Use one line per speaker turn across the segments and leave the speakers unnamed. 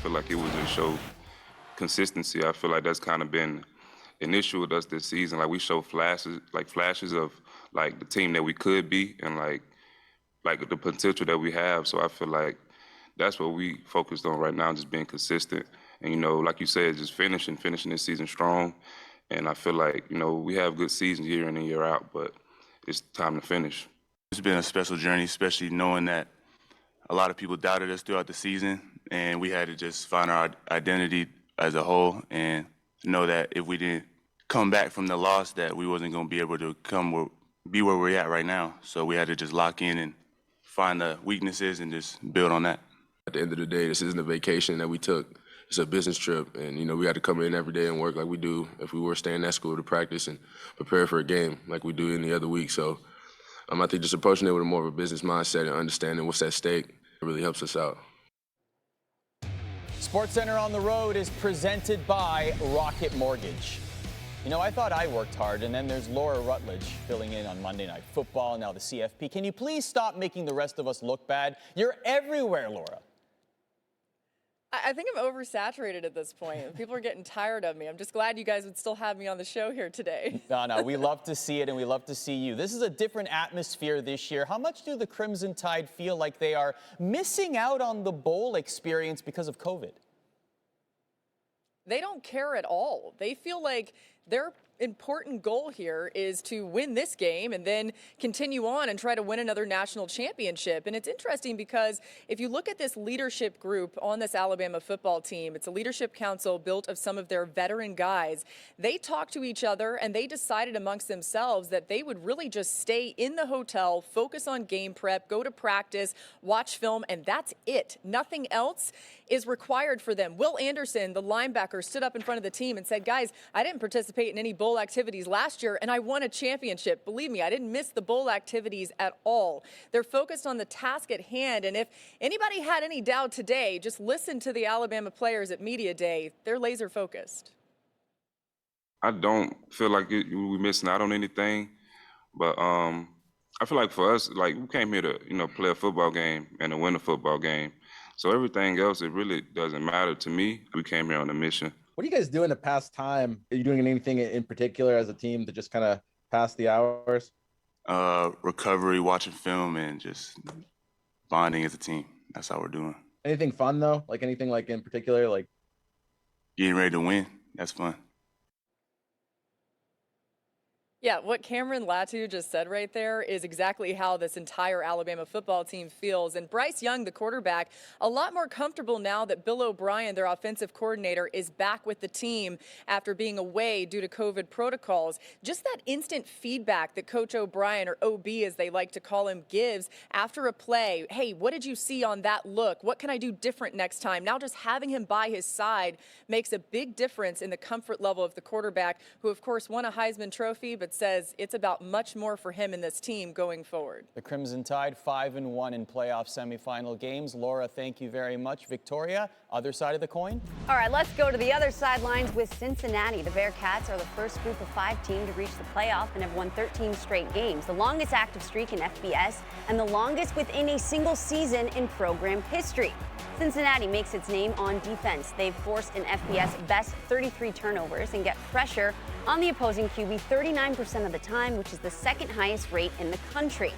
feel like it was just show consistency. I feel like that's kind of been an issue with us this season. Like we show flashes of like the team that we could be and like the potential that we have. So I feel like that's what we focused on right now, just being consistent. And, you know, like you said, just finishing this season strong. And I feel like, you know, we have good seasons year in and year out, but it's time to finish.
It's been a special journey, especially knowing that a lot of people doubted us throughout the season, and we had to just find our identity as a whole and know that if we didn't come back from the loss, that we wasn't going to be able to be where we're at right now. So we had to just lock in and find the weaknesses and just build on that.
At the end of the day, this isn't a vacation that we took. It's a business trip, and, you know, we had to come in every day and work like we do if we were staying at school to practice and prepare for a game like we do any other week. So I think just approaching it with more of a business mindset and understanding what's at stake really helps us out.
SportsCenter on the Road is presented by Rocket Mortgage. You know, I thought I worked hard, and then there's Laura Rutledge filling in on Monday Night Football, now the CFP. Can you please stop making the rest of us look bad? You're everywhere, Laura.
I think I'm oversaturated at this point. People are getting tired of me. I'm just glad you guys would still have me on the show here today.
No, we love to see it, and we love to see you. This is a different atmosphere this year. How much do the Crimson Tide feel like they are missing out on the bowl experience because of COVID?
They don't care at all. They feel like their important goal here is to win this game and then continue on and try to win another national championship. And it's interesting because if you look at this leadership group on this Alabama football team, it's a leadership council built of some of their veteran guys. They talked to each other and they decided amongst themselves that they would really just stay in the hotel, focus on game prep, go to practice, watch film, and that's it. Nothing else is required for them. Will Anderson, the linebacker, stood up in front of the team and said, guys, I didn't participate in any bowl activities last year, and I won a championship. Believe me, I didn't miss the bowl activities at all. They're focused on the task at hand, and if anybody had any doubt today, just listen to the Alabama players at Media Day. They're laser focused.
I don't feel like we're missing out on anything, but I feel like for us, like we came here to, you know, play a football game and to win a football game. So everything else, it really doesn't matter to me. We came here on a mission.
What are you guys doing to pass time? Are you doing anything in particular as a team to just kind of pass the hours?
Recovery, watching film, and just bonding as a team. That's how we're doing.
Anything fun, though? Like anything like in particular? Like
getting ready to win. That's fun.
Yeah, what Cameron Latu just said right there is exactly how this entire Alabama football team feels. And Bryce Young, the quarterback, a lot more comfortable now that Bill O'Brien, their offensive coordinator, is back with the team after being away due to COVID protocols. Just that instant feedback that Coach O'Brien, or OB as they like to call him, gives after a play. Hey, what did you see on that look? What can I do different next time? Now just having him by his side makes a big difference in the comfort level of the quarterback, who of course won a Heisman Trophy, but says it's about much more for him and this team going forward.
The Crimson Tide 5-1 in playoff semifinal games. Laura, thank you very much. Victoria, other side of the coin?
All right, let's go to the other sidelines with Cincinnati. The Bearcats are the first group of 5 team to reach the playoff and have won 13 straight games, the longest active streak in FBS and the longest within a single season in program history. Cincinnati makes its name on defense. They've forced an FBS best 33 turnovers and get pressure on the opposing QB 39% of the time, which is the second highest rate in the country.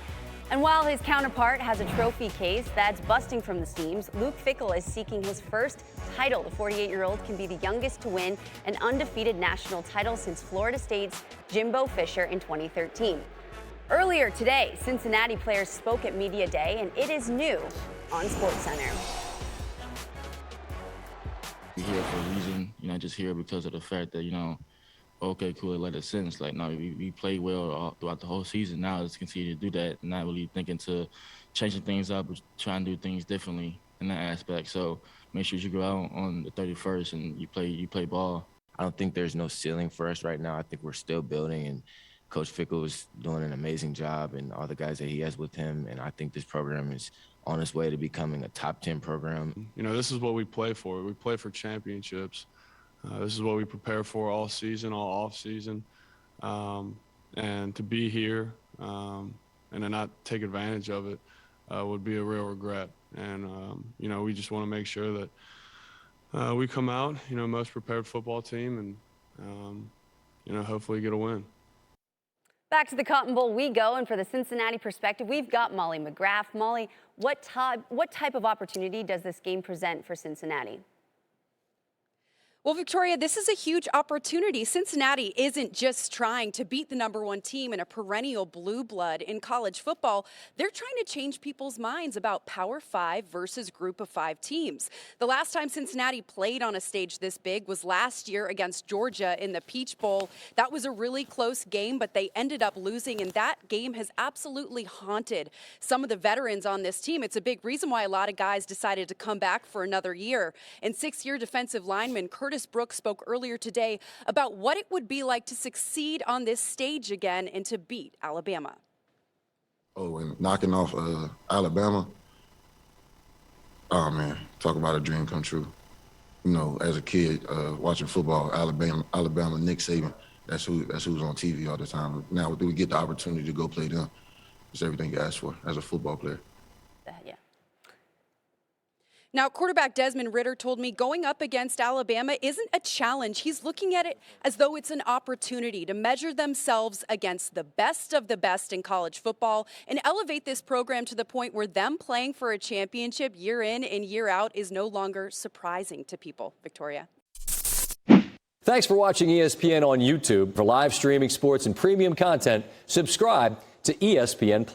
And while his counterpart has a trophy case that's busting from the seams, Luke Fickell is seeking his first title. The 48-year-old can be the youngest to win an undefeated national title since Florida State's Jimbo Fisher in 2013. Earlier today, Cincinnati players spoke at Media Day, and it is new on SportsCenter.
We're here for a reason, just here because of the fact that, okay, cool, let it sense. Like, no, we played well throughout the whole season. Now let's continue to do that, not really thinking to changing things up or trying to do things differently in that aspect. So make sure you go out on the 31st and you play ball.
I don't think there's no ceiling for us right now. I think we're still building, and Coach Fickell is doing an amazing job, and all the guys that he has with him. And I think this program is on its way to becoming a top 10 program.
This is what we play for. We play for championships. This is what we prepare for all season, all off season. And to be here and to not take advantage of it would be a real regret. And, we just want to make sure that we come out, most prepared football team, and hopefully get a win.
Back to the Cotton Bowl we go, and for the Cincinnati perspective, we've got Molly McGrath. Molly, what type of opportunity does this game present for Cincinnati?
Well, Victoria, this is a huge opportunity. Cincinnati isn't just trying to beat the #1 team and a perennial blue blood in college football. They're trying to change people's minds about Power 5 versus Group of 5 teams. The last time Cincinnati played on a stage this big was last year against Georgia in the Peach Bowl. That was a really close game, but they ended up losing, and that game has absolutely haunted some of the veterans on this team. It's a big reason why a lot of guys decided to come back for another year. And 6-year defensive lineman Curtis Brooks spoke earlier today about what it would be like to succeed on this stage again and to beat Alabama.
Oh, and knocking off Alabama, oh man, talk about a dream come true. As a kid, watching football, Alabama, Nick Saban, that's who's on TV all the time. Now, do we get the opportunity to go play them? It's everything you ask for as a football player.
Yeah. Now, quarterback Desmond Ridder told me going up against Alabama isn't a challenge. He's looking at it as though it's an opportunity to measure themselves against the best of the best in college football and elevate this program to the point where them playing for a championship year in and year out is no longer surprising to people. Victoria.
Thanks for watching ESPN on YouTube. For live streaming sports and premium content, subscribe to ESPN+.